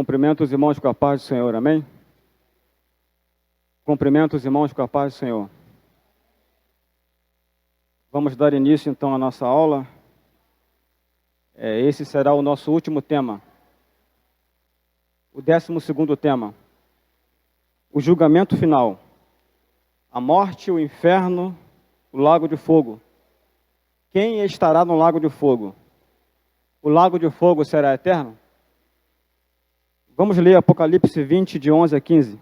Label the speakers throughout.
Speaker 1: Cumprimento os irmãos com a paz do Senhor, amém? Cumprimento os irmãos com a paz do Senhor. Vamos dar início então à nossa aula. Esse será o nosso último tema. O 12º tema. O julgamento final. A morte, o inferno, o lago de fogo. Quem estará no lago de fogo? O lago de fogo será eterno? Vamos ler Apocalipse 20, de 11 a 15.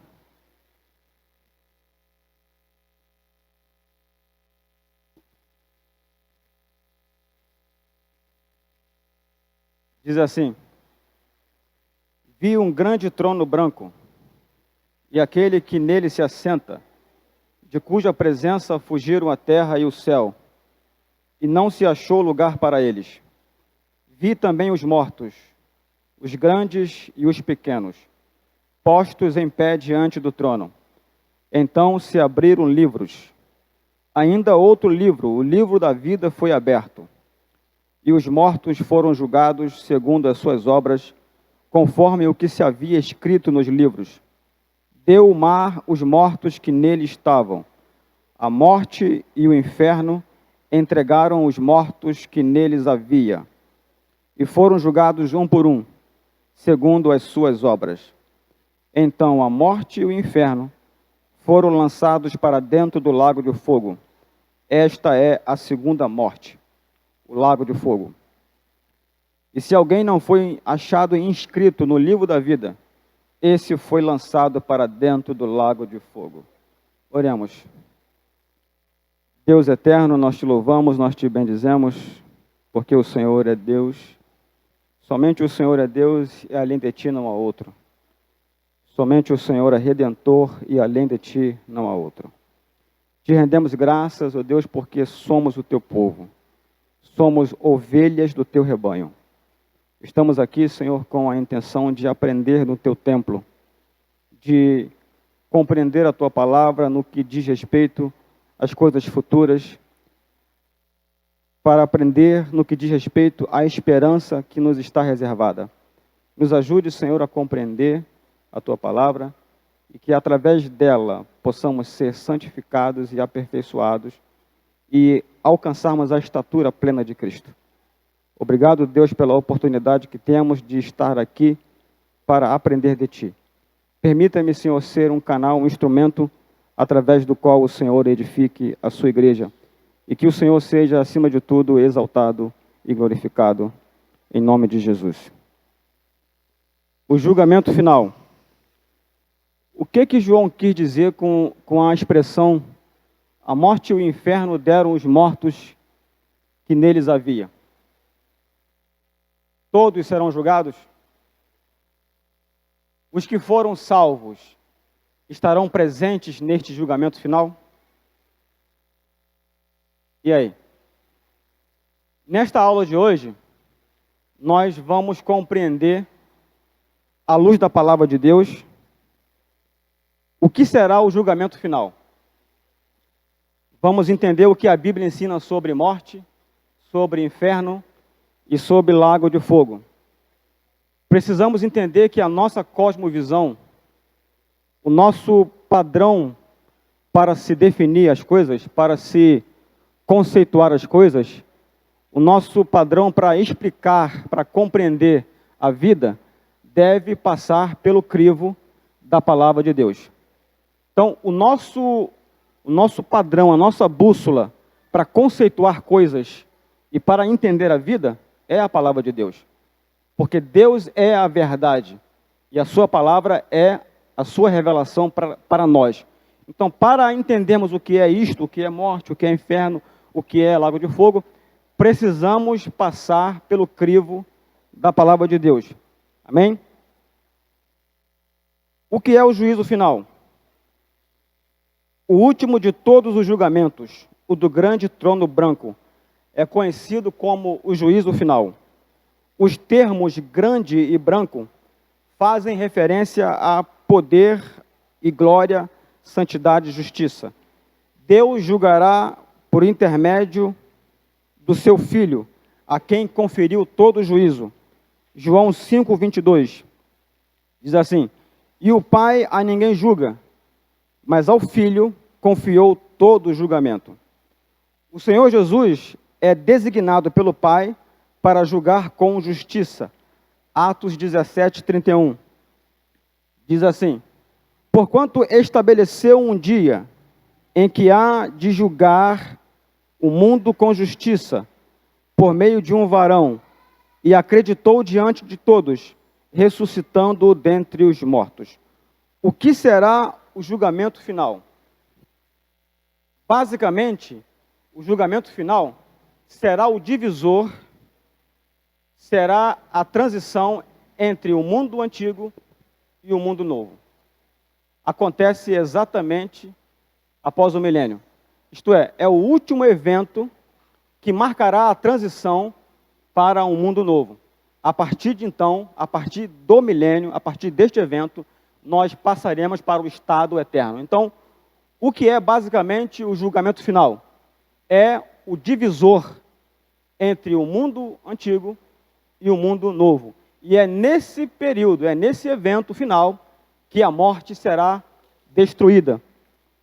Speaker 1: Diz assim: Vi um grande trono branco, e aquele que nele se assenta, de cuja presença fugiram a terra e o céu, e não se achou lugar para eles. Vi também os mortos, os grandes e os pequenos, postos em pé diante do trono. Então se abriram livros. Ainda outro livro, o livro da vida, foi aberto. E os mortos foram julgados segundo as suas obras, conforme o que se havia escrito nos livros. Deu o mar os mortos que nele estavam. A morte e o inferno entregaram os mortos que neles havia. E foram julgados um por um, segundo as suas obras. Então a morte e o inferno foram lançados para dentro do lago de fogo. Esta é a segunda morte, o lago de fogo. E se alguém não foi achado inscrito no livro da vida, esse foi lançado para dentro do lago de fogo. Oremos. Deus eterno, nós te louvamos, nós te bendizemos, porque o Senhor é Deus. Somente o Senhor é Deus e além de ti não há outro. Somente o Senhor é Redentor e além de ti não há outro. Te rendemos graças, ó Deus, porque somos o teu povo. Somos ovelhas do teu rebanho. Estamos aqui, Senhor, com a intenção de aprender no teu templo, de compreender a tua palavra no que diz respeito às coisas futuras, para aprender no que diz respeito à esperança que nos está reservada. Nos ajude, Senhor, a compreender a tua palavra e que através dela possamos ser santificados e aperfeiçoados e alcançarmos a estatura plena de Cristo. Obrigado, Deus, pela oportunidade que temos de estar aqui para aprender de Ti. Permita-me, Senhor, ser um canal, um instrumento através do qual o Senhor edifique a sua igreja e que o Senhor seja, acima de tudo, exaltado e glorificado, em nome de Jesus. O julgamento final. O que João quis dizer com a expressão a morte e o inferno deram os mortos que neles havia? Todos serão julgados? Os que foram salvos estarão presentes neste julgamento final? E aí? Nesta aula de hoje, nós vamos compreender, à luz da palavra de Deus, o que será o julgamento final. Vamos entender o que a Bíblia ensina sobre morte, sobre inferno e sobre lago de fogo. Precisamos entender que a nossa cosmovisão, o nosso padrão para se definir as coisas, para se conceituar as coisas, o nosso padrão para explicar, para compreender a vida, deve passar pelo crivo da palavra de Deus. Então, o nosso padrão, a nossa bússola para conceituar coisas e para entender a vida é a palavra de Deus. Porque Deus é a verdade e a sua palavra é a sua revelação para nós. Então, para entendermos o que é isto, o que é morte, o que é inferno, o que é lago de fogo, precisamos passar pelo crivo da palavra de Deus. Amém? O que é o juízo final? O último de todos os julgamentos, o do grande trono branco, é conhecido como o juízo final. Os termos grande e branco fazem referência a poder e glória, santidade e justiça. Deus julgará por intermédio do seu Filho, a quem conferiu todo o juízo. João 5:22. Diz assim: e o Pai a ninguém julga, mas ao Filho confiou todo o julgamento. O Senhor Jesus é designado pelo Pai para julgar com justiça. Atos 17, 31. Diz assim: porquanto estabeleceu um dia em que há de julgar o mundo com justiça, por meio de um varão, e acreditou diante de todos, ressuscitando dentre os mortos. O que será o julgamento final? Basicamente, o julgamento final será o divisor, será a transição entre o mundo antigo e o mundo novo. Acontece exatamente após o milênio. Isto é o último evento que marcará a transição para um mundo novo. A partir de então, a partir do milênio, a partir deste evento, nós passaremos para o estado eterno. Então, o que é basicamente o julgamento final? É o divisor entre o mundo antigo e o mundo novo. E é nesse período, é nesse evento final, que a morte será destruída.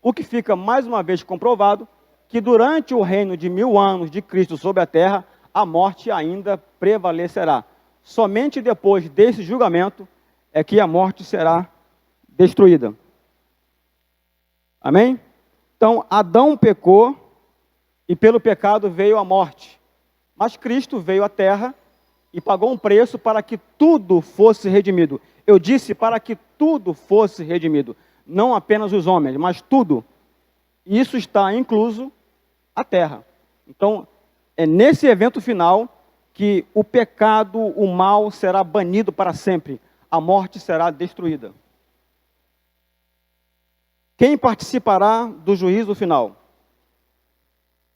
Speaker 1: O que fica mais uma vez comprovado que durante o reino de 1000 anos de Cristo sobre a terra, a morte ainda prevalecerá. Somente depois desse julgamento é que a morte será destruída. Amém? Então, Adão pecou e pelo pecado veio a morte. Mas Cristo veio à terra e pagou um preço para que tudo fosse redimido. Eu disse para que tudo fosse redimido. Não apenas os homens, mas tudo. E isso está incluso a terra. Então, é nesse evento final que o pecado, o mal será banido para sempre. A morte será destruída. Quem participará do juízo final?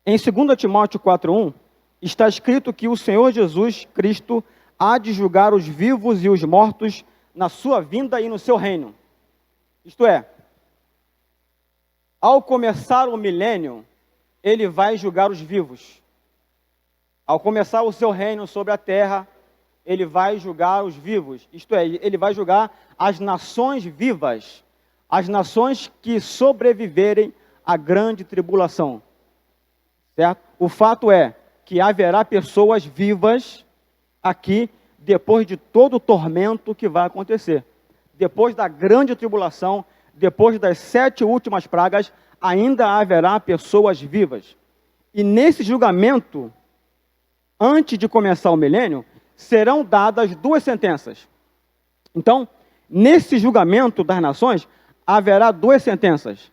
Speaker 1: Em 2 Timóteo 4:1, está escrito que o Senhor Jesus Cristo há de julgar os vivos e os mortos na sua vinda e no seu reino. Isto é, ao começar o milênio, ele vai julgar os vivos. Ao começar o seu reino sobre a terra, ele vai julgar os vivos. Isto é, ele vai julgar as nações vivas, as nações que sobreviverem à grande tribulação. Certo? O fato é que haverá pessoas vivas aqui depois de todo o tormento que vai acontecer. Depois da grande tribulação, depois das 7 últimas pragas, ainda haverá pessoas vivas. E nesse julgamento, antes de começar o milênio, serão dadas 2 sentenças. Então, nesse julgamento das nações, haverá 2 sentenças.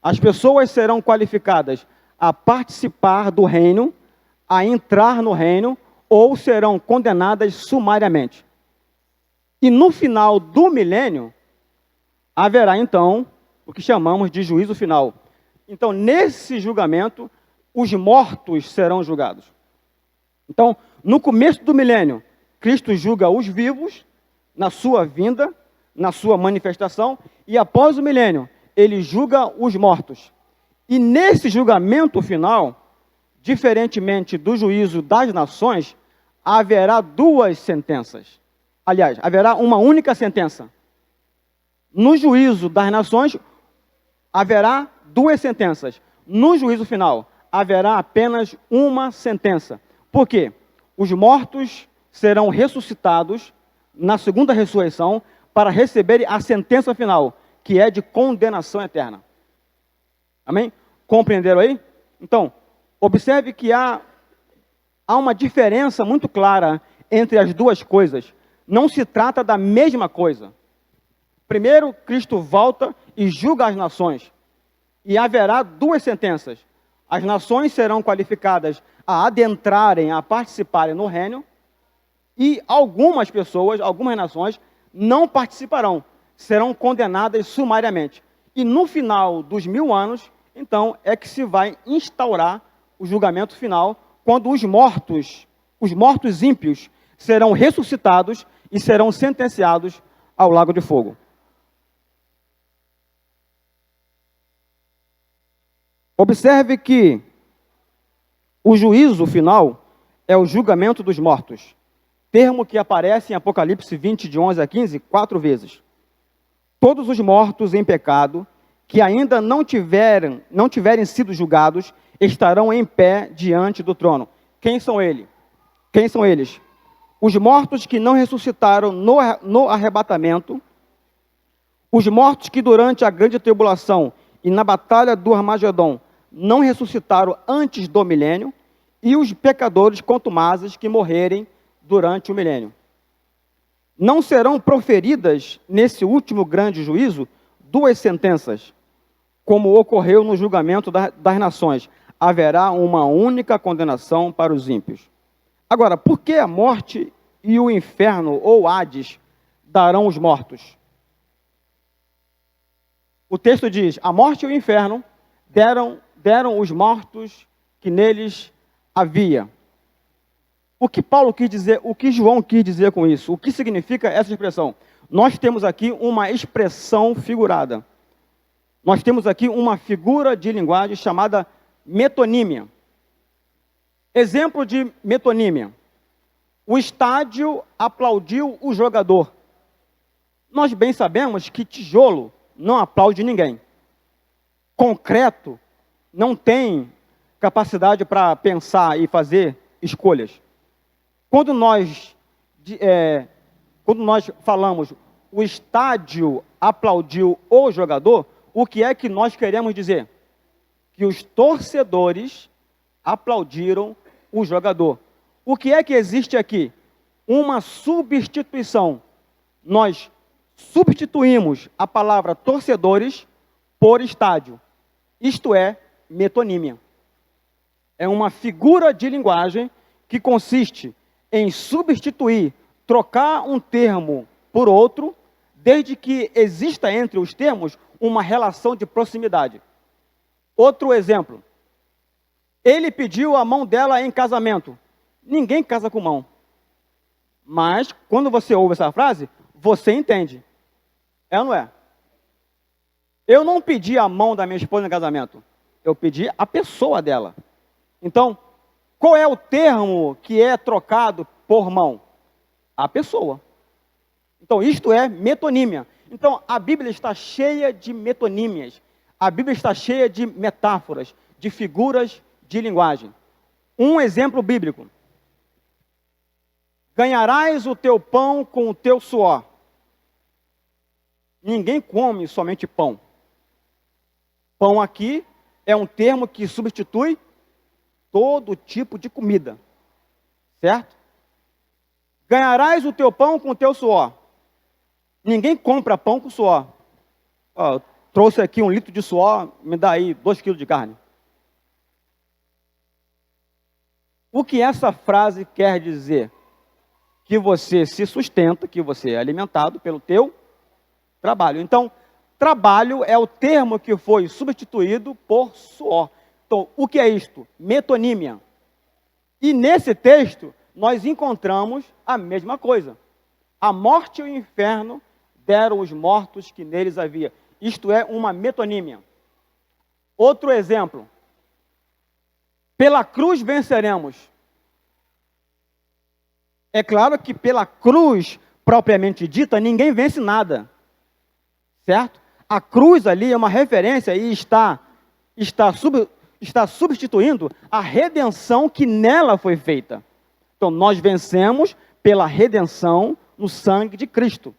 Speaker 1: As pessoas serão qualificadas a participar do reino, a entrar no reino, ou serão condenadas sumariamente. E no final do milênio, haverá então o que chamamos de juízo final. Então, nesse julgamento, os mortos serão julgados. Então, no começo do milênio, Cristo julga os vivos na sua vinda, na sua manifestação, e após o milênio, ele julga os mortos. E nesse julgamento final, diferentemente do juízo das nações, haverá 2 sentenças. Aliás, haverá uma única sentença. No juízo das nações, haverá 2 sentenças. No juízo final, haverá apenas uma sentença. Por quê? Os mortos serão ressuscitados na segunda ressurreição para receberem a sentença final, que é de condenação eterna. Amém? Compreenderam aí? Então, observe que há uma diferença muito clara entre as 2 coisas. Não se trata da mesma coisa. Primeiro, Cristo volta e julga as nações. E haverá 2 sentenças. As nações serão qualificadas a adentrarem, a participarem no reino. E algumas pessoas, algumas nações, não participarão. Serão condenadas sumariamente. E no final dos 1000 anos, então, é que se vai instaurar o julgamento final, quando os mortos ímpios, serão ressuscitados e serão sentenciados ao lago de fogo. Observe que o juízo final é o julgamento dos mortos, termo que aparece em Apocalipse 20, de 11 a 15, 4 vezes. Todos os mortos em pecado, que ainda não tiverem sido julgados, estarão em pé diante do trono. Quem são eles? Quem são eles? Os mortos que não ressuscitaram no arrebatamento, os mortos que durante a grande tribulação e na batalha do Armagedon não ressuscitaram antes do milênio, e os pecadores contumazes que morrerem durante o milênio. Não serão proferidas nesse último grande juízo duas sentenças, como ocorreu no julgamento das nações. Haverá uma única condenação para os ímpios. Agora, por que a morte e o inferno, ou Hades, darão os mortos? O texto diz, a morte e o inferno deram os mortos que neles havia. O que Paulo quis dizer, o que João quis dizer com isso? O que significa essa expressão? Nós temos aqui uma expressão figurada. Nós temos aqui uma figura de linguagem chamada metonímia. Exemplo de metonímia. O estádio aplaudiu o jogador. Nós bem sabemos que tijolo não aplaude ninguém. Concreto não tem capacidade para pensar e fazer escolhas. Quando nós falamos o estádio aplaudiu o jogador, o que é que nós queremos dizer? Que os torcedores aplaudiram o jogador. O que é que existe aqui? Uma substituição. Nós substituímos a palavra torcedores por estádio. Isto é metonímia. É uma figura de linguagem que consiste em substituir, trocar um termo por outro, desde que exista entre os termos uma relação de proximidade. Outro exemplo. Ele pediu a mão dela em casamento. Ninguém casa com mão. Mas, quando você ouve essa frase, você entende. É ou não é? Eu não pedi a mão da minha esposa em casamento. Eu pedi a pessoa dela. Então, qual é o termo que é trocado por mão? A pessoa. Então, isto é metonímia. Então, a Bíblia está cheia de metonímias. A Bíblia está cheia de metáforas, de figuras de linguagem. Um exemplo bíblico. Ganharás o teu pão com o teu suor. Ninguém come somente pão. Pão aqui é um termo que substitui todo tipo de comida. Certo? Ganharás o teu pão com o teu suor. Ninguém compra pão com suor. Ó, trouxe aqui 1 litro de suor, me dá aí 2 quilos de carne. O que essa frase quer dizer? Que você se sustenta, que você é alimentado pelo teu trabalho. Então, trabalho é o termo que foi substituído por suor. Então, o que é isto? Metonímia. E nesse texto, nós encontramos a mesma coisa. A morte e o inferno deram os mortos que neles havia. Isto é uma metonímia. Outro exemplo. Pela cruz venceremos. É claro que pela cruz, propriamente dita, ninguém vence nada. Certo? A cruz ali é uma referência e está substituindo a redenção que nela foi feita. Então, nós vencemos pela redenção no sangue de Cristo.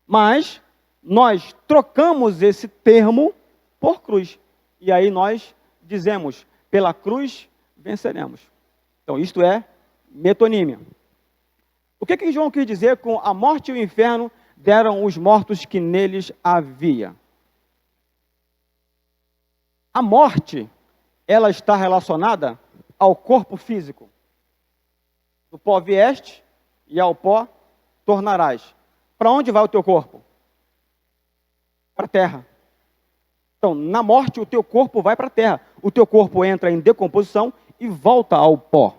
Speaker 1: Mas nós trocamos esse termo por cruz. E aí nós dizemos, pela cruz venceremos. Então, isto é metonímia. O que João quis dizer com a morte e o inferno deram os mortos que neles havia? A morte, ela está relacionada ao corpo físico. Do pó vieste e ao pó tornarás. Para onde vai o teu corpo? Para a terra. Então, na morte, o teu corpo vai para a terra. O teu corpo entra em decomposição e volta ao pó.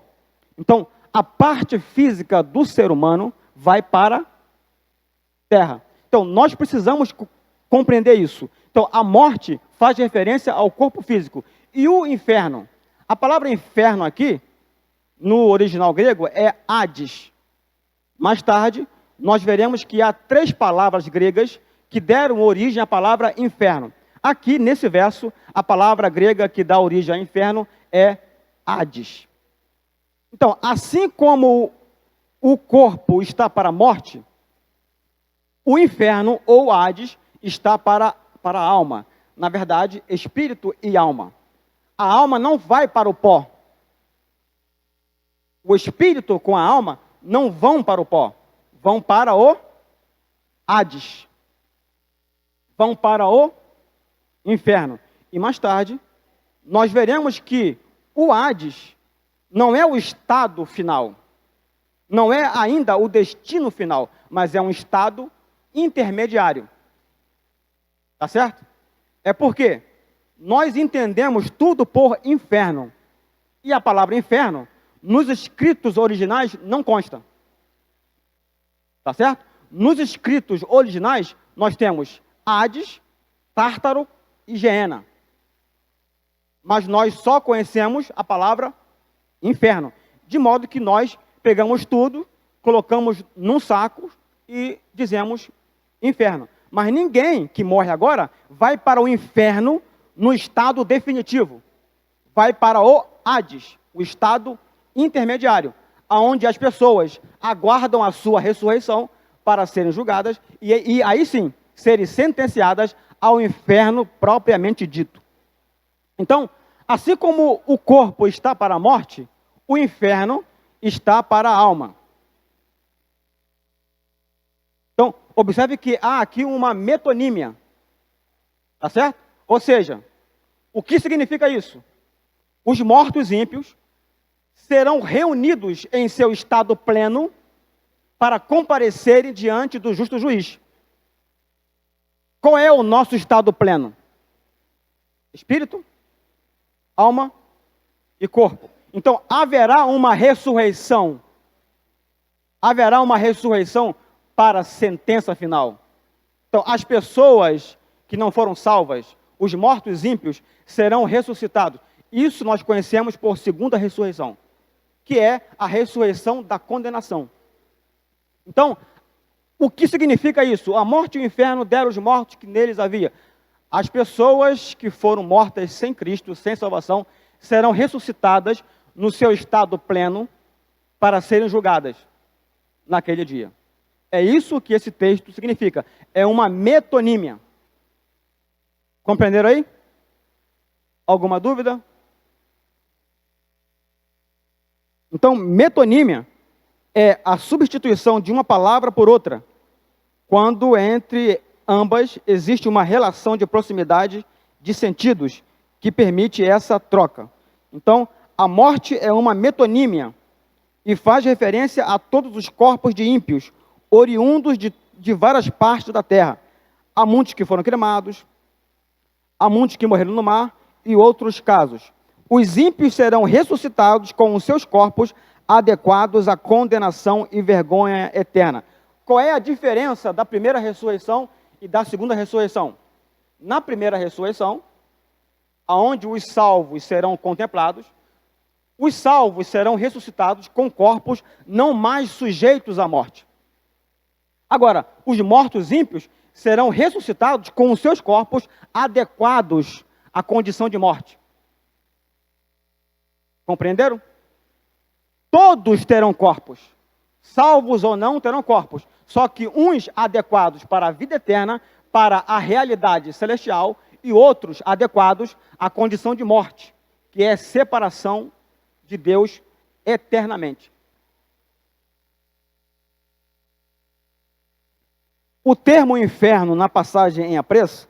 Speaker 1: Então, a parte física do ser humano vai para a terra. Então, nós precisamos compreender isso. Então, a morte faz referência ao corpo físico. E o inferno? A palavra inferno aqui, no original grego, é Hades. Mais tarde, nós veremos que há 3 palavras gregas que deram origem à palavra inferno. Aqui, nesse verso, a palavra grega que dá origem ao inferno é Hades. Então, assim como o corpo está para a morte, o inferno ou Hades está para a alma. Na verdade, espírito e alma. A alma não vai para o pó. O espírito com a alma não vão para o pó. Vão para o Hades. Vão para o inferno. E mais tarde, nós veremos que o Hades não é o estado final. Não é ainda o destino final, mas é um estado intermediário. Tá certo? É porque nós entendemos tudo por inferno. E a palavra inferno, nos escritos originais, não consta. Tá certo? Nos escritos originais, nós temos Hades, Tártaro e Geena. Mas nós só conhecemos a palavra inferno. De modo que nós pegamos tudo, colocamos num saco e dizemos inferno. Mas ninguém que morre agora vai para o inferno no estado definitivo. Vai para o Hades, o estado intermediário, aonde as pessoas aguardam a sua ressurreição para serem julgadas e aí sim, serem sentenciadas ao inferno propriamente dito. Então, assim como o corpo está para a morte, o inferno está para a alma. Então, observe que há aqui uma metonímia. Tá certo? Ou seja, o que significa isso? Os mortos ímpios serão reunidos em seu estado pleno para comparecerem diante do justo juiz. Qual é o nosso estado pleno? Espírito, alma e corpo. Então, haverá uma ressurreição. Haverá uma ressurreição para a sentença final. Então, as pessoas que não foram salvas, os mortos ímpios, serão ressuscitados. Isso nós conhecemos por segunda ressurreição, que é a ressurreição da condenação. Então, o que significa isso? A morte e o inferno deram os mortos que neles havia. As pessoas que foram mortas sem Cristo, sem salvação, serão ressuscitadas no seu estado pleno para serem julgadas naquele dia. É isso que esse texto significa. É uma metonímia. Compreenderam aí? Alguma dúvida? Então, metonímia é a substituição de uma palavra por outra, quando entre ambas existe uma relação de proximidade de sentidos que permite essa troca. Então, a morte é uma metonímia e faz referência a todos os corpos de ímpios, oriundos de várias partes da terra. Há muitos que foram cremados, há muitos que morreram no mar e outros casos. Os ímpios serão ressuscitados com os seus corpos adequados à condenação e vergonha eterna. Qual é a diferença da primeira ressurreição e da segunda ressurreição? Na primeira ressurreição, aonde os salvos serão contemplados, os salvos serão ressuscitados com corpos não mais sujeitos à morte. Agora, os mortos ímpios serão ressuscitados com os seus corpos adequados à condição de morte. Compreenderam? Todos terão corpos, salvos ou não terão corpos, só que uns adequados para a vida eterna, para a realidade celestial, e outros adequados à condição de morte, que é separação de Deus eternamente. O termo inferno na passagem em apreço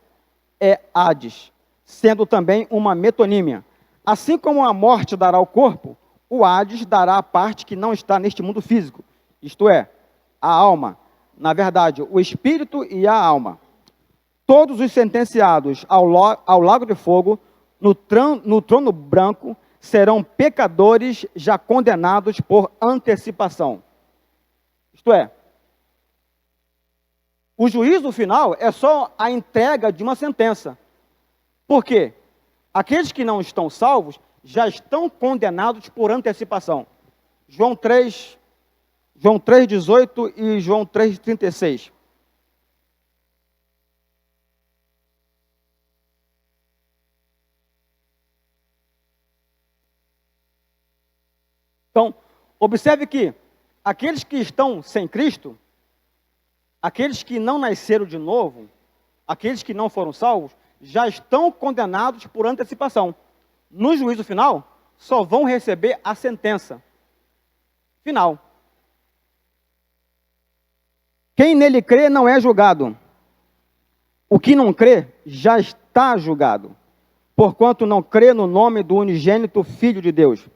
Speaker 1: é Hades, sendo também uma metonímia. Assim como a morte dará o corpo, o Hades dará a parte que não está neste mundo físico, isto é, a alma, na verdade, o espírito e a alma. Todos os sentenciados ao lago de fogo, no trono branco, serão pecadores já condenados por antecipação. Isto é, o juízo final é só a entrega de uma sentença. Por quê? Aqueles que não estão salvos já estão condenados por antecipação. João 3:18 e João 3:36. Então, observe que aqueles que estão sem Cristo, aqueles que não nasceram de novo, aqueles que não foram salvos, já estão condenados por antecipação. No juízo final, só vão receber a sentença final. Quem nele crê não é julgado. O que não crê já está julgado, porquanto não crê no nome do unigênito Filho de Deus.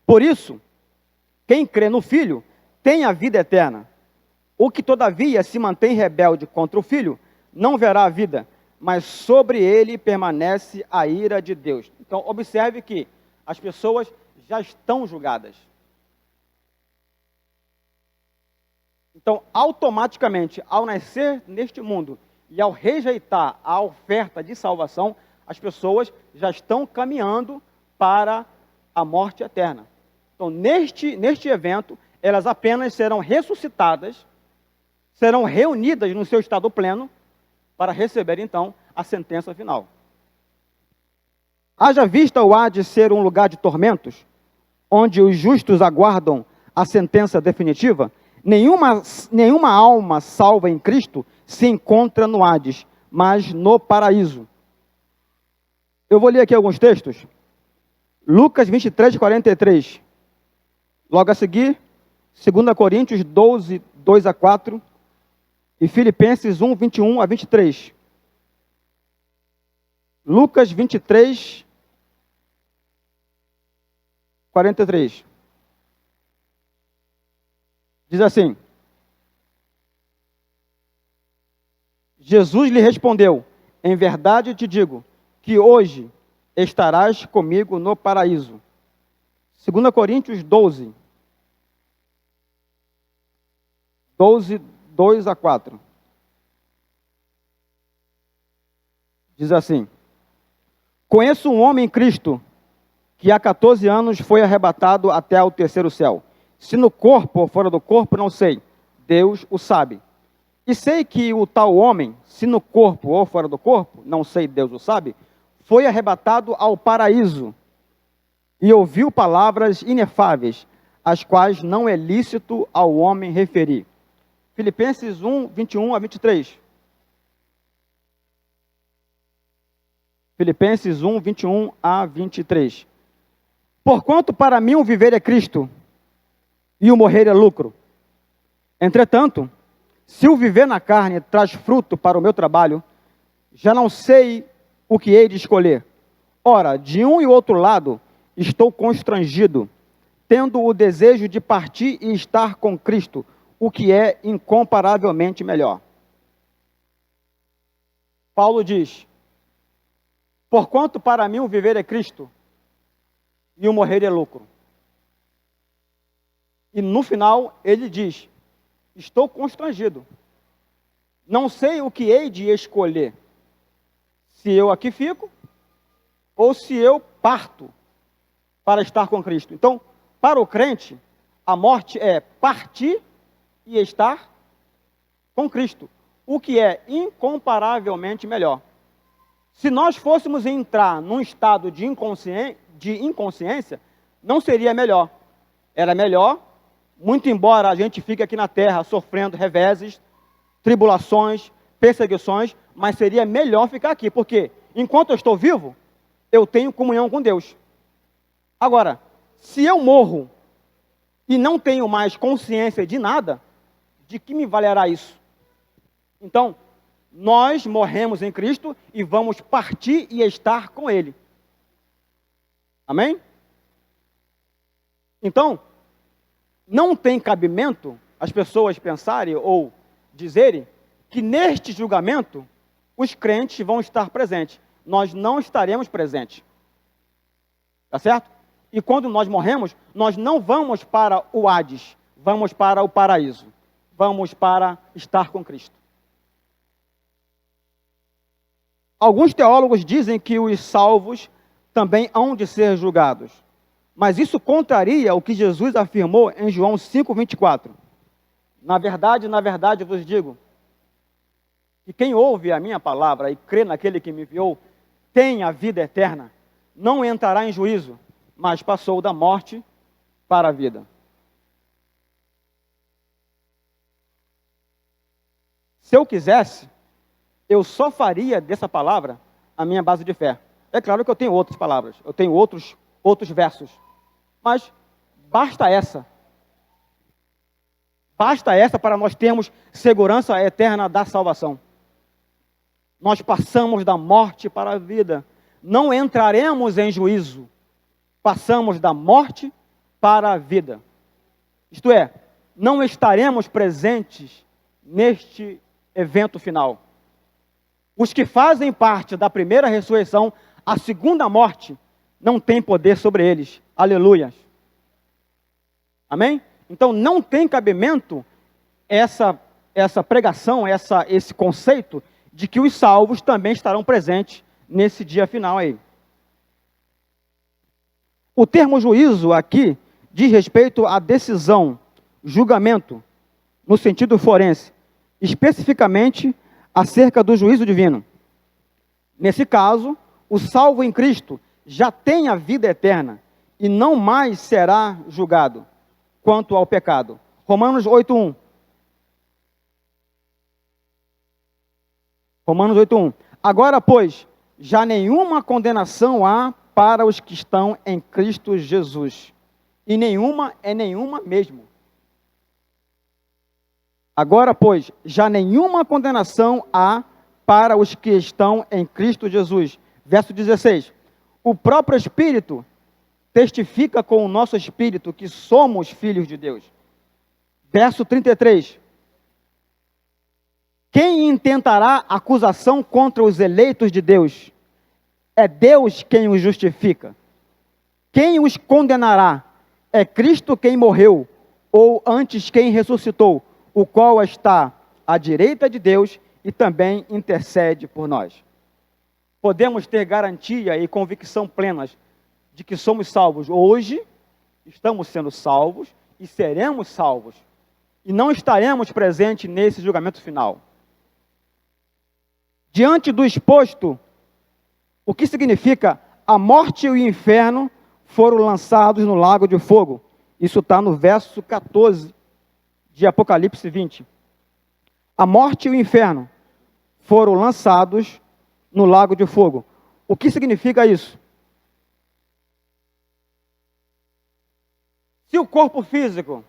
Speaker 1: Por isso, quem crê no Filho tem a vida eterna. O que todavia se mantém rebelde contra o Filho não verá a vida, mas sobre ele permanece a ira de Deus. Então, observe que as pessoas já estão julgadas. Então, automaticamente, ao nascer neste mundo e ao rejeitar a oferta de salvação, as pessoas já estão caminhando para a morte eterna. Então, neste evento, elas apenas serão ressuscitadas, serão reunidas no seu estado pleno, para receber, então, a sentença final. Haja vista o Hades ser um lugar de tormentos, onde os justos aguardam a sentença definitiva, nenhuma alma salva em Cristo se encontra no Hades, mas no paraíso. Eu vou ler aqui alguns textos. Lucas 23, 43. Logo a seguir, 2 Coríntios 12, 2 a 4. E Filipenses 1, 21 a 23. Lucas 23, 43. Diz assim: Jesus lhe respondeu: em verdade te digo, que hoje estarás comigo no paraíso. 2 Coríntios 12, 2 a 4. Diz assim: conheço um homem em Cristo, que há 14 anos foi arrebatado até ao terceiro céu. Se no corpo ou fora do corpo, não sei. Deus o sabe. E sei que o tal homem, se no corpo ou fora do corpo, não sei, Deus o sabe, foi arrebatado ao paraíso e ouviu palavras inefáveis, as quais não é lícito ao homem referir. Filipenses 1, 21 a 23. Filipenses 1, 21 a 23. Porquanto para mim o viver é Cristo, e o morrer é lucro. Entretanto, se o viver na carne traz fruto para o meu trabalho, já não sei o que hei de escolher. Ora, de um e outro lado, estou constrangido, tendo o desejo de partir e estar com Cristo, o que é incomparavelmente melhor. Paulo diz: porquanto para mim o viver é Cristo, e o morrer é lucro. E no final ele diz: estou constrangido, não sei o que hei de escolher, se eu aqui fico, ou se eu parto para estar com Cristo. Então, para o crente, a morte é partir e estar com Cristo, o que é incomparavelmente melhor. Se nós fôssemos entrar num estado de inconsciência, não seria melhor. Era melhor, muito embora a gente fique aqui na terra sofrendo reveses, tribulações, perseguições, mas seria melhor ficar aqui, porque enquanto eu estou vivo, eu tenho comunhão com Deus. Agora, se eu morro e não tenho mais consciência de nada, de que me valerá isso? Então, nós morremos em Cristo e vamos partir e estar com Ele. Amém? Então, não tem cabimento as pessoas pensarem ou dizerem que neste julgamento os crentes vão estar presentes. Nós não estaremos presentes. Tá certo? E quando nós morremos, nós não vamos para o Hades, vamos para o paraíso. Vamos para estar com Cristo. Alguns teólogos dizem que os salvos também hão de ser julgados. Mas isso contraria o que Jesus afirmou em João 5,24. Na verdade, eu vos digo, que quem ouve a minha palavra e crê naquele que me enviou, tem a vida eterna, não entrará em juízo, mas passou da morte para a vida. Se eu quisesse, eu só faria dessa palavra a minha base de fé. É claro que eu tenho outras palavras, eu tenho outros versos, mas basta essa. Basta essa para nós termos segurança eterna da salvação. Nós passamos da morte para a vida. Não entraremos em juízo. Passamos da morte para a vida. Isto é, não estaremos presentes neste evento final. Os que fazem parte da primeira ressurreição, a segunda morte, não tem poder sobre eles. Aleluia. Amém? Então não tem cabimento essa pregação, esse conceito de que os salvos também estarão presentes nesse dia final aí. O termo juízo aqui diz respeito à decisão, julgamento, no sentido forense, especificamente acerca do juízo divino. Nesse caso, o salvo em Cristo já tem a vida eterna e não mais será julgado quanto ao pecado. Romanos 8:1. Romanos 8:1. Agora, pois, já nenhuma condenação há para os que estão em Cristo Jesus. E nenhuma é nenhuma mesmo. Agora, pois, já nenhuma condenação há para os que estão em Cristo Jesus. Verso 16. O próprio Espírito testifica com o nosso Espírito que somos filhos de Deus. Verso 33. Quem intentará acusação contra os eleitos de Deus? É Deus quem os justifica. Quem os condenará? É Cristo quem morreu, ou antes quem ressuscitou, o qual está à direita de Deus e também intercede por nós. Podemos ter garantia e convicção plenas de que somos salvos hoje, estamos sendo salvos e seremos salvos. E não estaremos presentes nesse julgamento final. Diante do exposto, o que significa a morte e o inferno foram lançados no lago de fogo. Isso está no verso 14 de Apocalipse 20. A morte e o inferno foram lançados no lago de fogo. O que significa isso? Se o corpo físico,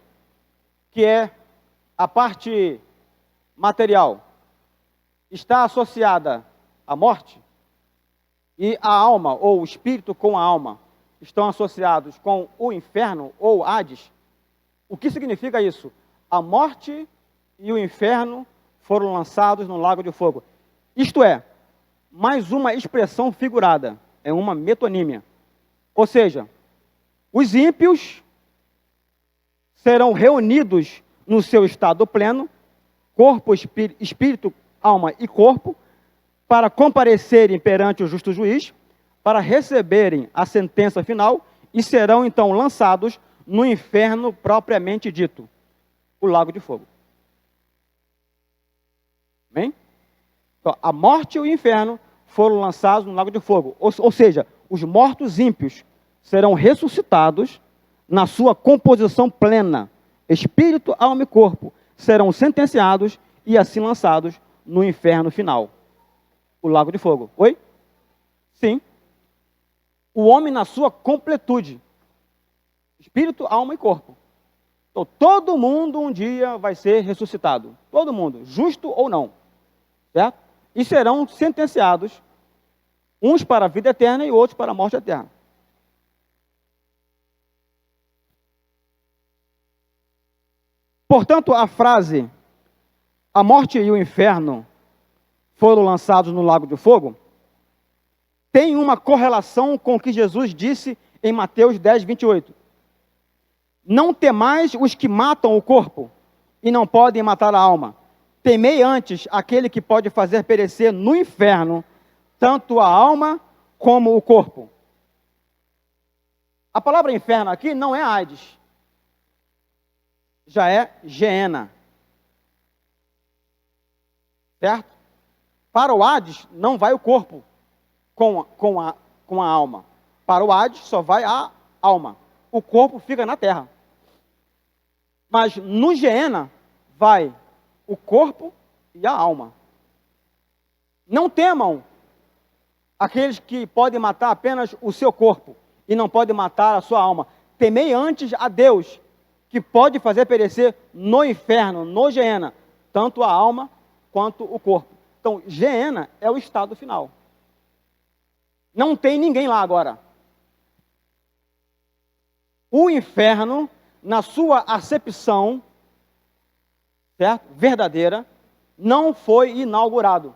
Speaker 1: que é a parte material, está associada à morte, e a alma, ou o espírito com a alma, estão associados com o inferno, ou Hades, o que significa isso? A morte e o inferno foram lançados no lago de fogo. Isto é, mais uma expressão figurada, é uma metonímia. Ou seja, os ímpios serão reunidos no seu estado pleno, corpo, espírito, alma e corpo, para comparecerem perante o justo juiz, para receberem a sentença final e serão então lançados no inferno propriamente dito, o lago de fogo. Amém? Então, a morte e o inferno foram lançados no lago de fogo. Ou seja, os mortos ímpios serão ressuscitados na sua composição plena. Espírito, alma e corpo serão sentenciados e assim lançados no inferno final, o lago de fogo. Oi? Sim. O homem na sua completude. Espírito, alma e corpo. Então, todo mundo um dia vai ser ressuscitado. Todo mundo, justo ou não. Certo? E serão sentenciados, uns para a vida eterna e outros para a morte eterna. Portanto, a frase, a morte e o inferno foram lançados no lago de fogo, tem uma correlação com o que Jesus disse em Mateus 10, 28. Não temais os que matam o corpo e não podem matar a alma. Temei antes aquele que pode fazer perecer no inferno tanto a alma como o corpo. A palavra inferno aqui não é Hades, já é Geena. Certo? Para o Hades não vai o corpo com a alma. Para o Hades só vai a alma. O corpo fica na terra. Mas no Geena vai o corpo e a alma. Não temam aqueles que podem matar apenas o seu corpo e não podem matar a sua alma. Temei antes a Deus, que pode fazer perecer no inferno, no Geena, tanto a alma quanto o corpo. Então, Geena é o estado final. Não tem ninguém lá agora. O inferno, na sua acepção, certo? Verdadeira, não foi inaugurado.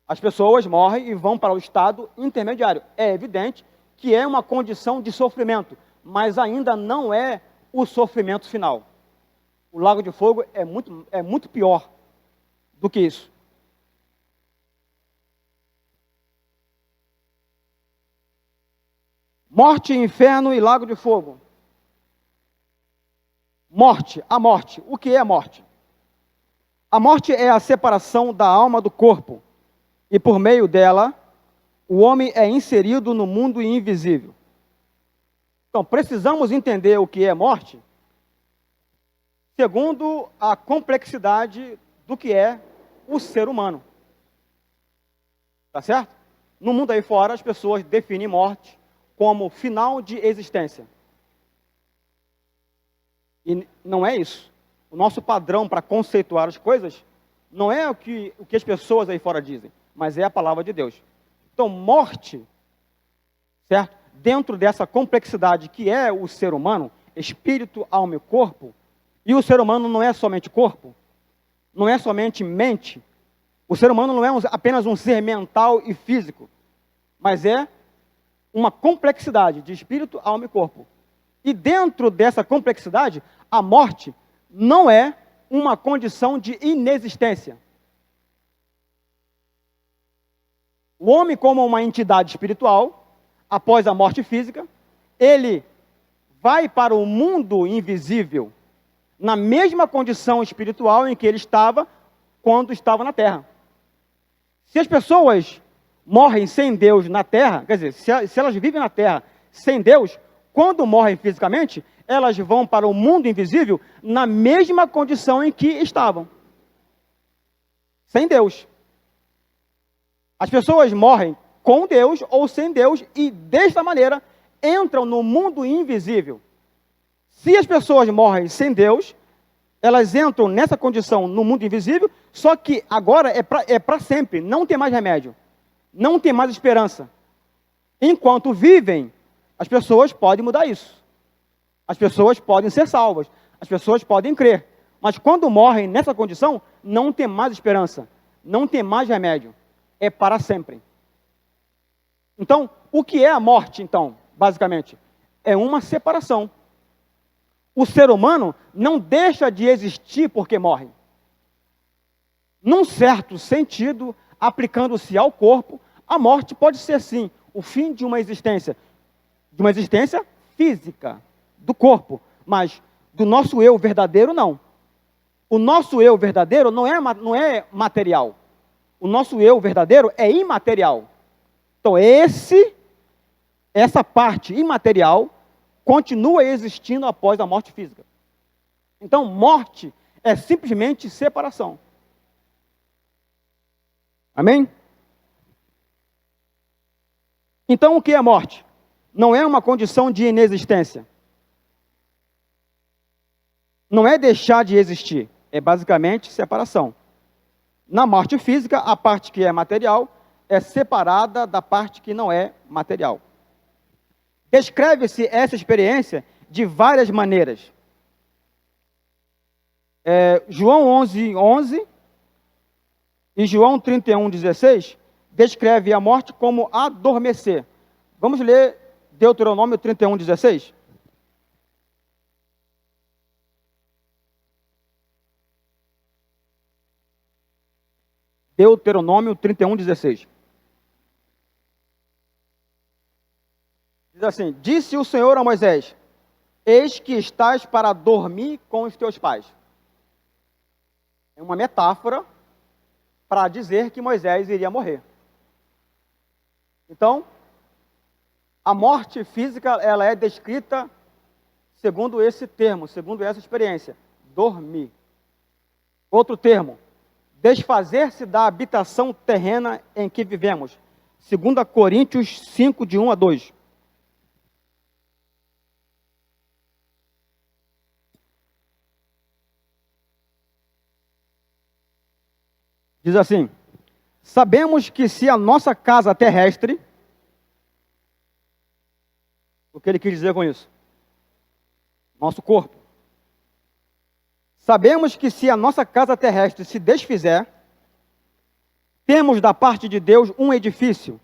Speaker 1: As pessoas morrem e vão para o estado intermediário. É evidente que é uma condição de sofrimento, mas ainda não é o sofrimento final. O lago de fogo é muito pior do que isso. Morte, inferno e lago de fogo. Morte, a morte. O que é a morte? A morte é a separação da alma do corpo. E por meio dela, o homem é inserido no mundo invisível. Então, precisamos entender o que é morte, segundo a complexidade do que é o ser humano. Tá certo? No mundo aí fora, as pessoas definem morte como final de existência. E não é isso. O nosso padrão para conceituar as coisas não é o que as pessoas aí fora dizem, mas é a palavra de Deus. Então, morte, certo? Dentro dessa complexidade que é o ser humano, espírito, alma e corpo, e o ser humano não é somente corpo, não é somente mente, o ser humano não é apenas um ser mental e físico, mas é uma complexidade de espírito, alma e corpo. E dentro dessa complexidade, a morte não é uma condição de inexistência. O homem, como uma entidade espiritual, após a morte física, ele vai para o mundo invisível, na mesma condição espiritual em que ele estava quando estava na Terra. Se as pessoas morrem sem Deus na Terra, quer dizer, se elas vivem na Terra sem Deus, quando morrem fisicamente, elas vão para o mundo invisível na mesma condição em que estavam, sem Deus. As pessoas morrem com Deus ou sem Deus e, desta maneira, entram no mundo invisível. Se as pessoas morrem sem Deus, elas entram nessa condição no mundo invisível, só que agora é para sempre, não tem mais remédio, não tem mais esperança. Enquanto vivem, as pessoas podem mudar isso. As pessoas podem ser salvas, as pessoas podem crer. Mas quando morrem nessa condição, não tem mais esperança, não tem mais remédio. É para sempre. Então, o que é a morte, então, basicamente? É uma separação. O ser humano não deixa de existir porque morre. Num certo sentido, aplicando-se ao corpo, a morte pode ser, sim, o fim de uma existência física, do corpo, mas do nosso eu verdadeiro, não. O nosso eu verdadeiro não é material. O nosso eu verdadeiro é imaterial. Então, essa parte imaterial continua existindo após a morte física. Então, morte é simplesmente separação. Amém? Então, o que é morte? Não é uma condição de inexistência. Não é deixar de existir. É basicamente separação. Na morte física, a parte que é material é separada da parte que não é material. Descreve-se essa experiência de várias maneiras. João 11:11 e João 31:16 descreve a morte como adormecer. Vamos ler Deuteronômio 31:16? Deuteronômio 31:16. Diz assim: disse o Senhor a Moisés: eis que estás para dormir com os teus pais. É uma metáfora para dizer que Moisés iria morrer. Então, a morte física, ela é descrita segundo esse termo, segundo essa experiência, dormir. Outro termo, desfazer-se da habitação terrena em que vivemos. 2 Coríntios 5, de 1 a 2. Diz assim: sabemos que se a nossa casa terrestre, o que ele quis dizer com isso? Nosso corpo. Sabemos que se a nossa casa terrestre se desfizer, temos da parte de Deus um edifício,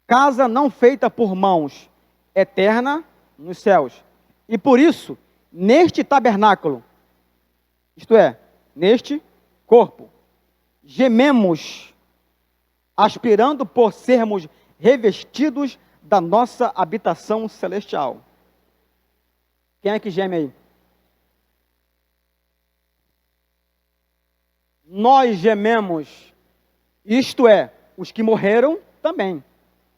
Speaker 1: casa não feita por mãos, eterna nos céus. E por isso, neste tabernáculo, isto é, neste corpo, gememos, aspirando por sermos revestidos da nossa habitação celestial. Quem é que geme aí? Nós gememos, isto é, os que morreram também.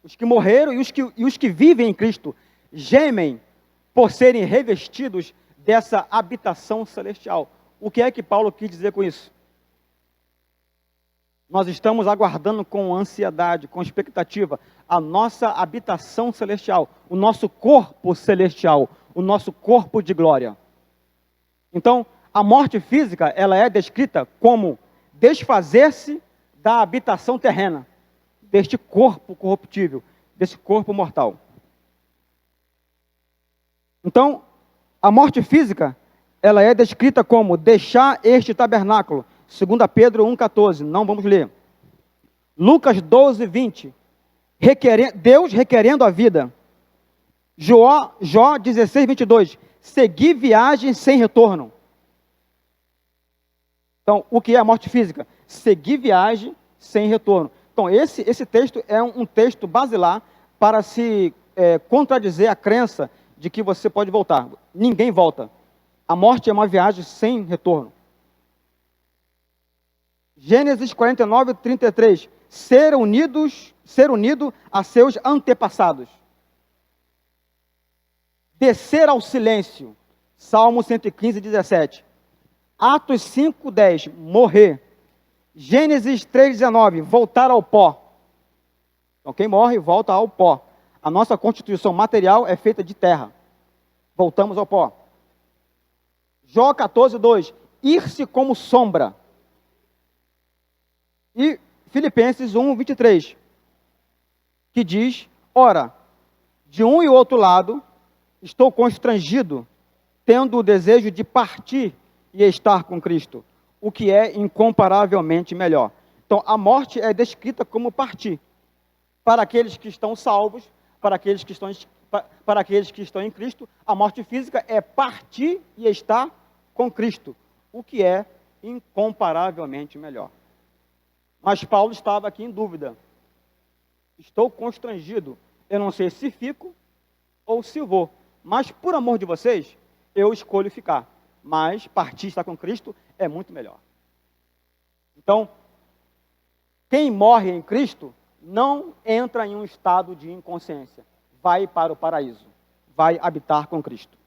Speaker 1: Os que morreram e os que vivem em Cristo gemem por serem revestidos dessa habitação celestial. O que é que Paulo quis dizer com isso? Nós estamos aguardando com ansiedade, com expectativa, a nossa habitação celestial, o nosso corpo celestial, o nosso corpo de glória. Então, a morte física, ela é descrita como desfazer-se da habitação terrena, deste corpo corruptível, desse corpo mortal. Então, a morte física, ela é descrita como deixar este tabernáculo. 2 Pedro 1,14, não vamos ler. Lucas 12, 20, Deus requerendo a vida. Jó 16, 22, seguir viagem sem retorno. Então, o que é a morte física? Seguir viagem sem retorno. Então, esse texto é um texto basilar para se contradizer a crença de que você pode voltar. Ninguém volta. A morte é uma viagem sem retorno. Gênesis 49, 33. Ser unido a seus antepassados. Descer ao silêncio. Salmo 115, 17. Atos 5, 10. Morrer. Gênesis 3, 19. Voltar ao pó. Então, quem morre, volta ao pó. A nossa constituição material é feita de terra. Voltamos ao pó. Jó 14, 2. Ir-se como sombra. E Filipenses 1, 23. Que diz: ora, de um e outro lado, estou constrangido, tendo o desejo de partir e estar com Cristo, o que é incomparavelmente melhor. Então, a morte é descrita como partir. Para aqueles que estão salvos, para aqueles que estão em Cristo, a morte física é partir e estar com Cristo, o que é incomparavelmente melhor. Mas Paulo estava aqui em dúvida. Estou constrangido. Eu não sei se fico ou se vou. Mas, por amor de vocês, eu escolho ficar. Mas partir e estar com Cristo é muito melhor. Então, quem morre em Cristo não entra em um estado de inconsciência. Vai para o paraíso. Vai habitar com Cristo.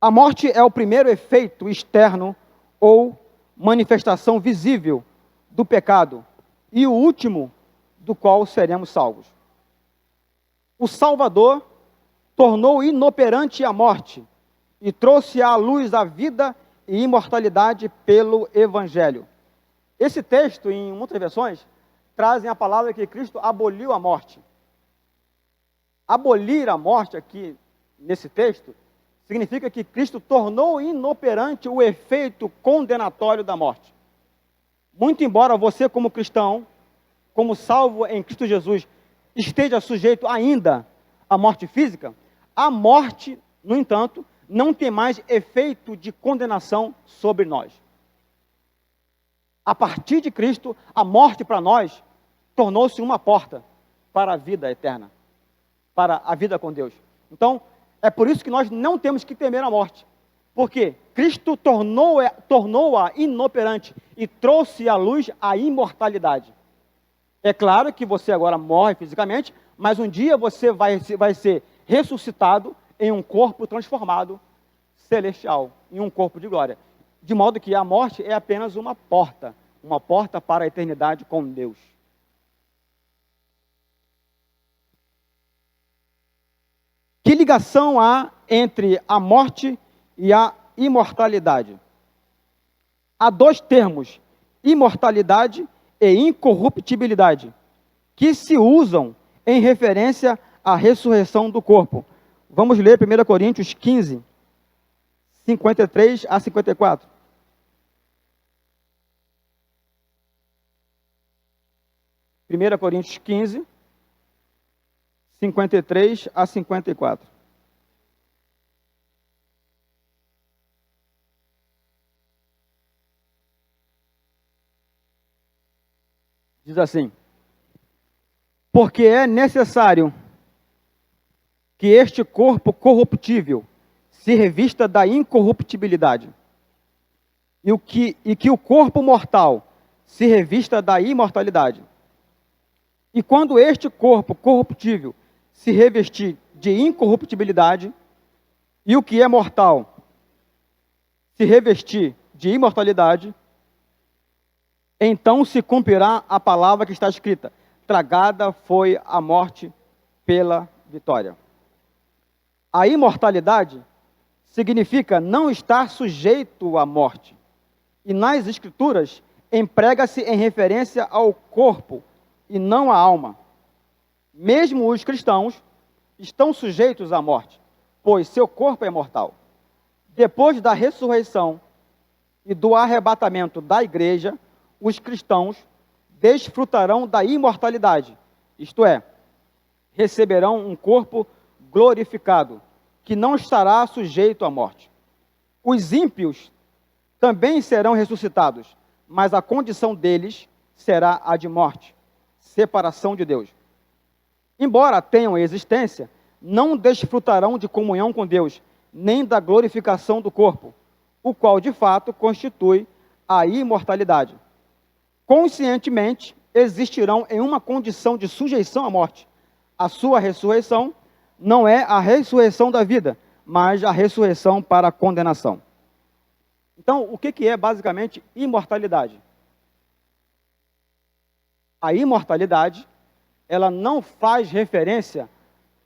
Speaker 1: A morte é o primeiro efeito externo ou manifestação visível do pecado e o último do qual seremos salvos. O Salvador tornou inoperante a morte e trouxe à luz a vida e imortalidade pelo Evangelho. Esse texto, em muitas versões, trazem a palavra que Cristo aboliu a morte. Abolir a morte aqui, nesse texto, significa que Cristo tornou inoperante o efeito condenatório da morte. Muito embora você, como cristão, como salvo em Cristo Jesus, esteja sujeito ainda à morte física, a morte, no entanto, não tem mais efeito de condenação sobre nós. A partir de Cristo, a morte para nós tornou-se uma porta para a vida eterna, para a vida com Deus. Então, é por isso que nós não temos que temer a morte. Porque Cristo tornou-a inoperante e trouxe à luz a imortalidade. É claro que você agora morre fisicamente, mas um dia você vai ser ressuscitado em um corpo transformado, celestial, em um corpo de glória. De modo que a morte é apenas uma porta para a eternidade com Deus. Que ligação há entre a morte e a imortalidade? Há dois termos, imortalidade e incorruptibilidade, que se usam em referência à ressurreição do corpo. Vamos ler 1 Coríntios 15, 53 a 54. 1 Coríntios 15, 53 a 54. Diz assim: porque é necessário que este corpo corruptível se revista da incorruptibilidade, e que o corpo mortal se revista da imortalidade. E quando este corpo corruptível se revestir de incorruptibilidade, e o que é mortal se revestir de imortalidade, então se cumprirá a palavra que está escrita: tragada foi a morte pela vitória. A imortalidade significa não estar sujeito à morte. E nas Escrituras, emprega-se em referência ao corpo e não à alma. Mesmo os cristãos estão sujeitos à morte, pois seu corpo é mortal. Depois da ressurreição e do arrebatamento da igreja, os cristãos desfrutarão da imortalidade, isto é, receberão um corpo glorificado, que não estará sujeito à morte. Os ímpios também serão ressuscitados, mas a condição deles será a de morte, separação de Deus. Embora tenham existência, não desfrutarão de comunhão com Deus, nem da glorificação do corpo, o qual de fato constitui a imortalidade. Conscientemente existirão em uma condição de sujeição à morte. A sua ressurreição não é a ressurreição da vida, mas a ressurreição para a condenação. Então, o que é basicamente imortalidade? A imortalidade, ela não faz referência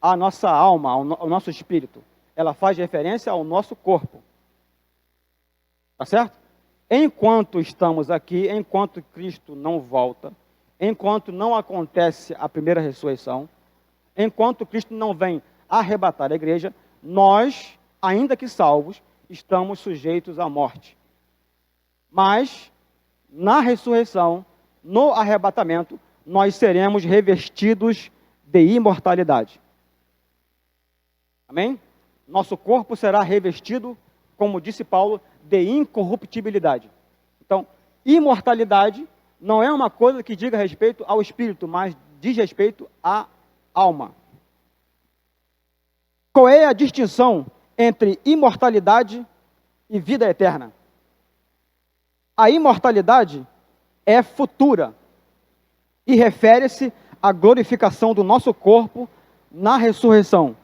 Speaker 1: à nossa alma, ao nosso espírito. Ela faz referência ao nosso corpo. Tá certo? Enquanto estamos aqui, enquanto Cristo não volta, enquanto não acontece a primeira ressurreição, enquanto Cristo não vem arrebatar a igreja, nós, ainda que salvos, estamos sujeitos à morte. Mas, na ressurreição, no arrebatamento, nós seremos revestidos de imortalidade. Amém? Nosso corpo será revestido, como disse Paulo, de incorruptibilidade. Então, imortalidade não é uma coisa que diga respeito ao espírito, mas diz respeito à alma. Qual é a distinção entre imortalidade e vida eterna? A imortalidade é futura e refere-se à glorificação do nosso corpo na ressurreição.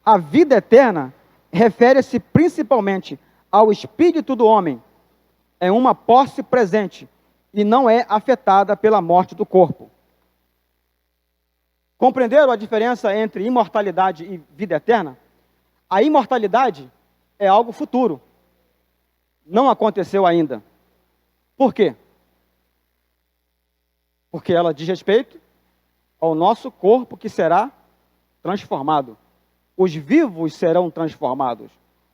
Speaker 1: A vida eterna refere-se principalmente ao espírito do homem. É uma posse presente e não é afetada pela morte do corpo. Compreenderam a diferença entre imortalidade e vida eterna? A imortalidade é algo futuro. Não aconteceu ainda. Por quê? Porque ela diz respeito ao nosso corpo que será transformado. Os vivos serão transformados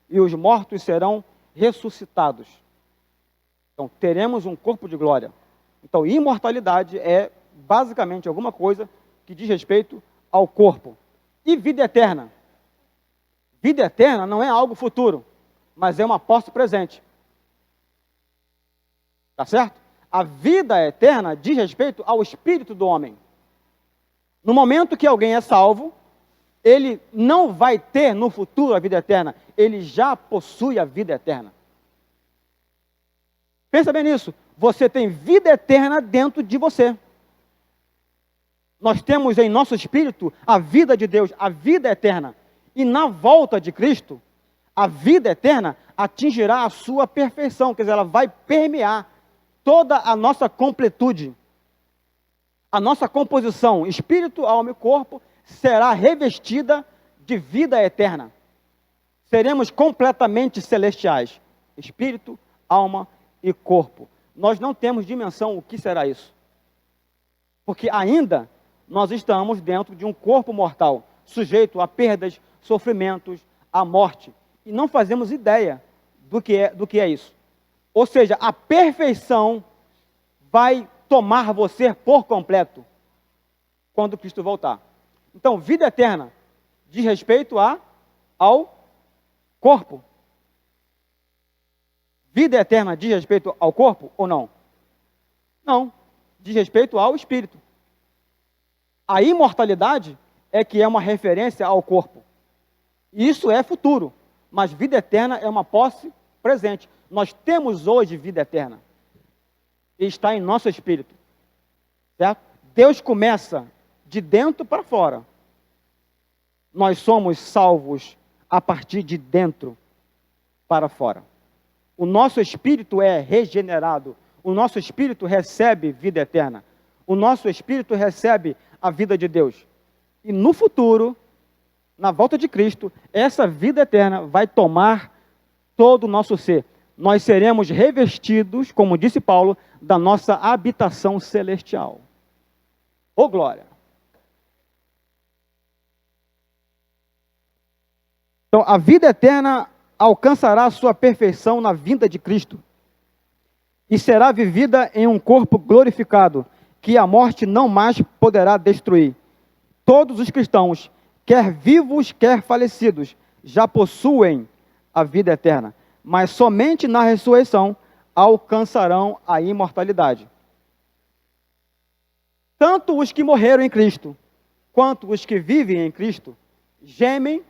Speaker 1: e os mortos serão ressuscitados. Então, teremos um corpo de glória. Então, imortalidade é basicamente alguma coisa que diz respeito ao corpo. E vida eterna? Vida eterna não é algo futuro, mas é uma posse presente. Tá certo? A vida eterna diz respeito ao espírito do homem. No momento que alguém é salvo, ele não vai ter no futuro a vida eterna, ele já possui a vida eterna. Pensa bem nisso, você tem vida eterna dentro de você. Nós temos em nosso espírito a vida de Deus, a vida eterna. E na volta de Cristo, a vida eterna atingirá a sua perfeição, quer dizer, ela vai permear toda a nossa completude. A nossa composição, espírito, alma e corpo, será revestida de vida eterna. Seremos completamente celestiais, espírito, alma e corpo. Nós não temos dimensão o que será isso. Porque ainda nós estamos dentro de um corpo mortal, sujeito a perdas, sofrimentos, a morte. E não fazemos ideia do que é isso. Ou seja, a perfeição vai tomar você por completo quando Cristo voltar. Então, vida eterna diz respeito ao corpo. Vida eterna diz respeito ao corpo ou não? Não, diz respeito ao espírito. A imortalidade é que é uma referência ao corpo. Isso é futuro, mas vida eterna é uma posse presente. Nós temos hoje vida eterna. E está em nosso espírito. Certo? Deus começa de dentro para fora. Nós somos salvos a partir de dentro para fora. O nosso espírito é regenerado. O nosso espírito recebe vida eterna. O nosso espírito recebe a vida de Deus. E no futuro, na volta de Cristo, essa vida eterna vai tomar todo o nosso ser. Nós seremos revestidos, como disse Paulo, da nossa habitação celestial. Ô glória! Então, a vida eterna alcançará a sua perfeição na vinda de Cristo e será vivida em um corpo glorificado, que a morte não mais poderá destruir. Todos os cristãos, quer vivos, quer falecidos, já possuem a vida eterna, mas somente na ressurreição alcançarão a imortalidade. Tanto os que morreram em Cristo, quanto os que vivem em Cristo, gemem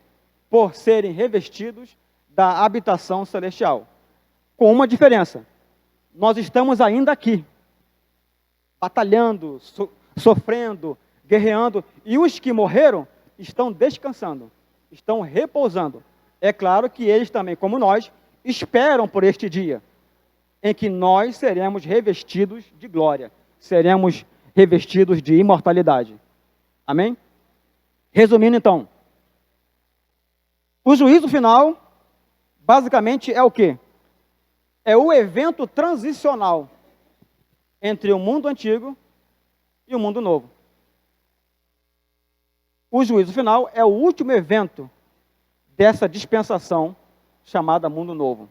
Speaker 1: por serem revestidos da habitação celestial. Com uma diferença: nós estamos ainda aqui, batalhando, sofrendo, guerreando, e os que morreram estão descansando, estão repousando. É claro que eles também, como nós, esperam por este dia, em que nós seremos revestidos de glória, seremos revestidos de imortalidade. Amém? Resumindo então, o juízo final, basicamente é o quê? É o evento transicional entre o mundo antigo e o mundo novo. O juízo final é o último evento dessa dispensação chamada mundo novo,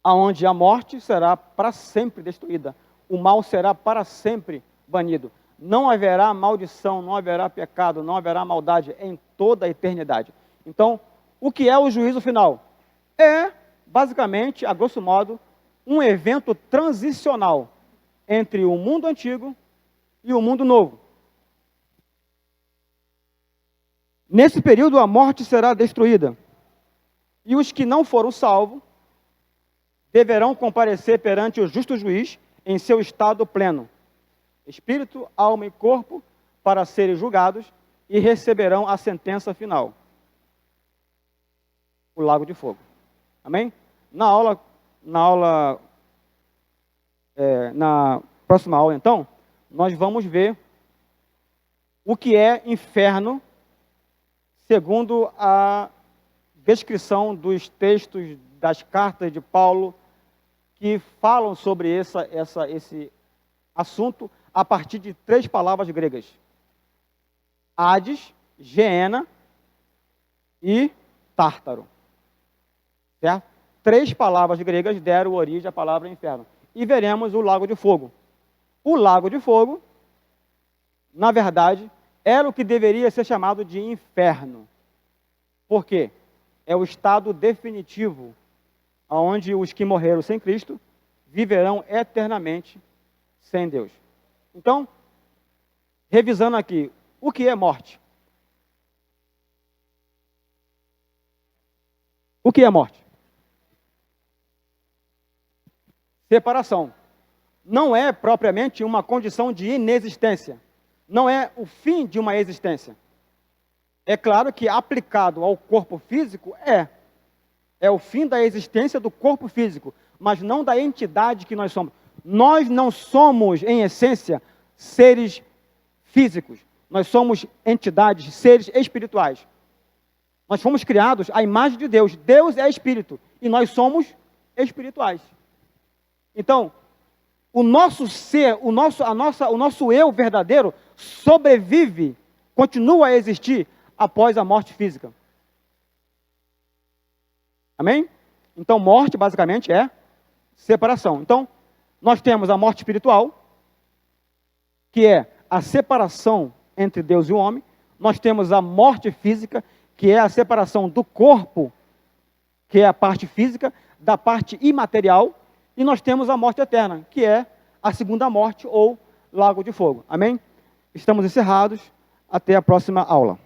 Speaker 1: aonde a morte será para sempre destruída, o mal será para sempre banido. Não haverá maldição, não haverá pecado, não haverá maldade em toda a eternidade. Então, o que é o juízo final? É, basicamente, a grosso modo, um evento transicional entre o mundo antigo e o mundo novo. Nesse período, a morte será destruída, e os que não foram salvos deverão comparecer perante o justo juiz em seu estado pleno, espírito, alma e corpo, para serem julgados e receberão a sentença final, o lago de fogo. Amém? Na próxima aula, então, nós vamos ver o que é inferno, segundo a descrição dos textos das cartas de Paulo, que falam sobre esse assunto a partir de 3 palavras gregas: Hades, Geena e Tártaro. Certo? 3 palavras gregas deram origem à palavra inferno. E veremos o lago de fogo. O lago de fogo, na verdade, era o que deveria ser chamado de inferno. Por quê? É o estado definitivo, onde os que morreram sem Cristo viverão eternamente sem Deus. Então, revisando aqui, o que é morte? O que é morte? Separação. Não é propriamente uma condição de inexistência. Não é o fim de uma existência. É claro que aplicado ao corpo físico é o fim da existência do corpo físico, mas não da entidade que nós somos. Nós não somos, em essência, seres físicos. Nós somos entidades, seres espirituais. Nós fomos criados à imagem de Deus. Deus é espírito e nós somos espirituais. Então, o nosso ser, o nosso eu verdadeiro sobrevive, continua a existir após a morte física. Amém? Então, morte basicamente é separação. Então, nós temos a morte espiritual, que é a separação entre Deus e o homem. Nós temos a morte física, que é a separação do corpo, que é a parte física, da parte imaterial. E nós temos a morte eterna, que é a segunda morte ou lago de fogo. Amém? Estamos encerrados. Até a próxima aula.